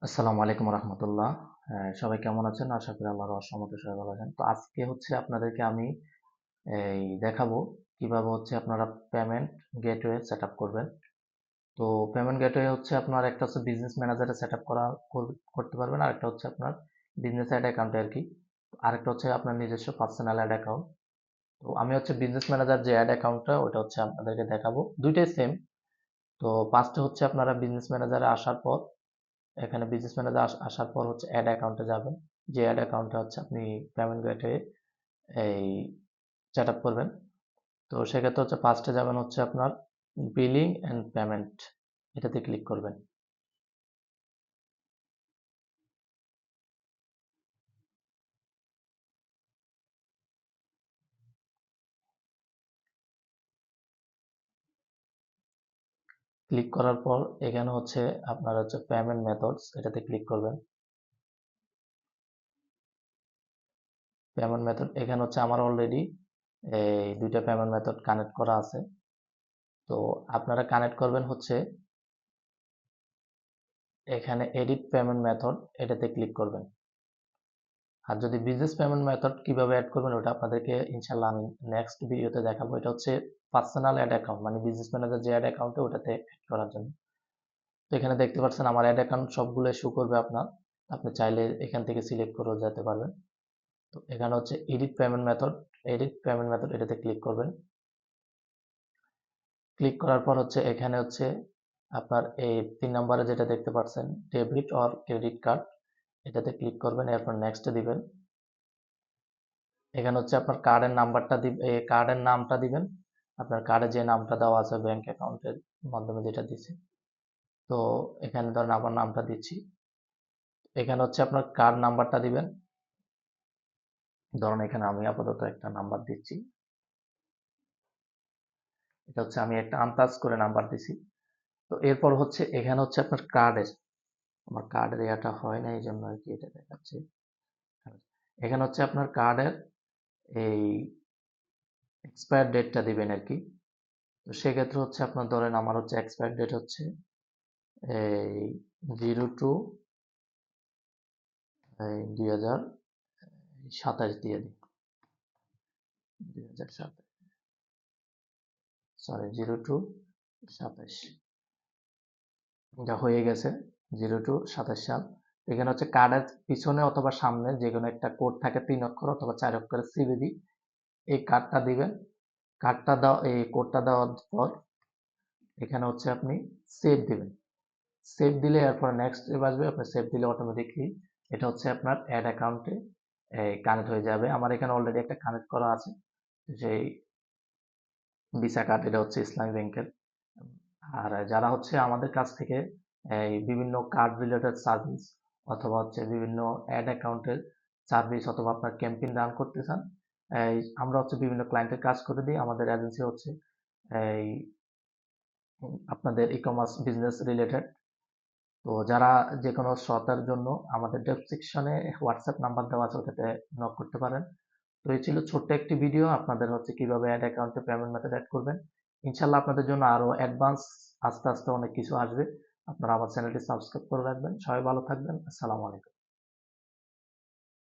আসসালামু আলাইকুম রহমতুল্লাহ। সবাই কেমন আছেন? আশা করি আল্লাহর রহমতে সবাই ভালো আছেন। তো আজকে হচ্ছে আপনাদেরকে আমি দেখাবো কিভাবে হচ্ছে আপনারা পেমেন্ট গেটওয়ে সেট আপ করবেন। তো পেমেন্ট গেটওয়ে হচ্ছে আপনার একটা হচ্ছে বিজনেস ম্যানেজারে সেট আপ করতে পারবেন, আরেকটা হচ্ছে আপনার বিজনেস অ্যাড অ্যাকাউন্টে আর কি। আরেকটা হচ্ছে আপনার নিজস্ব পার্সোনাল অ্যাড অ্যাকাউন্ট। তো আমি হচ্ছে বিজনেস ম্যানেজার যে অ্যাড অ্যাকাউন্টটা ওটা হচ্ছে আপনাদেরকে দেখাবো, দুইটাই সেম। তো ফার্স্টে হচ্ছে আপনারা বিজনেস ম্যানেজারে আসার পর এখানে বিজনেস ম্যানেজার আসার পর হচ্ছে অ্যাড অ্যাকাউন্টে যাবেন। যে অ্যাড অ্যাকাউন্টে হচ্ছে আপনি পেমেন্ট গেটওয়ে এই সেট আপ করবেন। তো সেক্ষেত্রে হচ্ছে ফার্স্টে যাবেন হচ্ছে আপনার বিলিং অ্যান্ড পেমেন্ট, এটাতে ক্লিক করবেন। ক্লিক করার পর এখানে হচ্ছে আপনার হচ্ছে পেমেন্ট মেথডস, এটাতে ক্লিক করবেন। পেমেন্ট মেথড এখানে হচ্ছে আমার অলরেডি এই দুইটা পেমেন্ট মেথড কানেক্ট করা আছে। তো আপনারা কানেক্ট করবেন হচ্ছে এখানে এডিট পেমেন্ট মেথড, এটাতে ক্লিক করবেন। আর যদি বিজনেস পেমেন্ট মেথড কিভাবে অ্যাড করবেন ওটা আপনাদেরকে ইনশাল্লাহ আমি নেক্সট ভিডিওতে দেখাবো। এটা হচ্ছে পার্সোনাল অ্যাড অ্যাকাউন্ট, মানে বিজনেস ম্যানেজার যে অ্যাড অ্যাকাউন্টে ওটাতে অ্যাড করার জন্য। তো এখানে দেখতে পাচ্ছেন আমার অ্যাড অ্যাকাউন্ট সবগুলো শো করবে আপনার, আপনি চাইলে এখান থেকে সিলেক্ট করেও যেতে পারবেন। তো এখানে হচ্ছে এডিট পেমেন্ট মেথড এটাতে ক্লিক করবেন। ক্লিক করার পর হচ্ছে এখানে হচ্ছে আপনার এই 3 নম্বরে যেটা দেখতে পাচ্ছেন ডেবিট অর ক্রেডিট কার্ড, এটাতে ক্লিক করবেন, এরপর নেক্সট দিবেন। এখানে হচ্ছে আপনার কার্ডের নামটা দিবেন, আপনার কার্ডে যে নামটা দেওয়া আছে ব্যাংক অ্যাকাউন্টের মাধ্যমে যেটা দিছে। তো এখানে ধরেন আমার নামটা দিচ্ছি। এখানে হচ্ছে আপনার কার্ড নাম্বারটা দিবেন। ধরুন এখানে আমি আপাতত একটা নাম্বার দিচ্ছি, এটা হচ্ছে আমি একটা আন্দাজ করে নাম্বার দিছি। তো এরপর হচ্ছে এখানে হচ্ছে আপনার আমার কার্ডের ইয়াটা হয় না, এই জন্য আর কি এটা দেখাচ্ছে। এখানে হচ্ছে আপনার কার্ডের এই এক্সপায়ার ডেটটা দিবেন আর কি। তো সেক্ষেত্রে হচ্ছে আপনার ধরেন আমার হচ্ছে এক্সপায়ার ডেট হচ্ছে এই 02/2027 দিয়ে দিই। 2027, সরি 02/27, যা হয়ে গেছে। 02/27 সাল। এখানে হচ্ছে কার্ডের পিছনে অথবা সামনে যে কোনো একটা কোড থাকে 3 অক্ষর অথবা 4 অক্ষরের সিভিভি, এই কার্ডটা দিবেন। এই কোডটা দেওয়ার পর এখানে হচ্ছে আপনি সেভ দিবেন। সেভ দিলে এরপর নেক্সট স্টেপ আসবে, আপনি সেভ দিলে অটোমেটিকলি এটা হচ্ছে আপনার অ্যাড অ্যাকাউন্টে কানেক্ট হয়ে যাবে। আমার এখানে অলরেডি একটা কানেক্ট করা আছে, সেই ভিসা কার্ড, এটা হচ্ছে ইসলামী ব্যাংকের। আর যারা হচ্ছে আমাদের কাছ থেকে এই বিভিন্ন কার্ড রিলেটেড সার্ভিস অথবা হচ্ছে বিভিন্ন অ্যাড অ্যাকাউন্টের সার্ভিস অথবা আপনার ক্যাম্পেইন রান করতে চান, আমরা হচ্ছে বিভিন্ন ক্লায়েন্টের কাজ করে দিই। আমাদের এজেন্সি হচ্ছে এই আপনাদের ই কমার্স বিজনেস রিলেটেড। তো যারা যে কোনো সহায়তার জন্য আমাদের ডেসক্রিপশনে হোয়াটসঅ্যাপ নাম্বার দেওয়া আছে, ওটাতে নক করতে পারেন। তো এই ছিল ছোট্ট একটি ভিডিও আপনাদের হচ্ছে কিভাবে অ্যাড অ্যাকাউন্টে পেমেন্ট মেথড অ্যাড করবেন। ইনশাল্লাহ আপনাদের জন্য আরো অ্যাডভান্স আস্তে আস্তে অনেক কিছু আসবে। আপনারা আমার চ্যানেলটি সাবস্ক্রাইব করে রাখবেন। সবাই ভালো থাকবেন। আসসালামু আলাইকুম।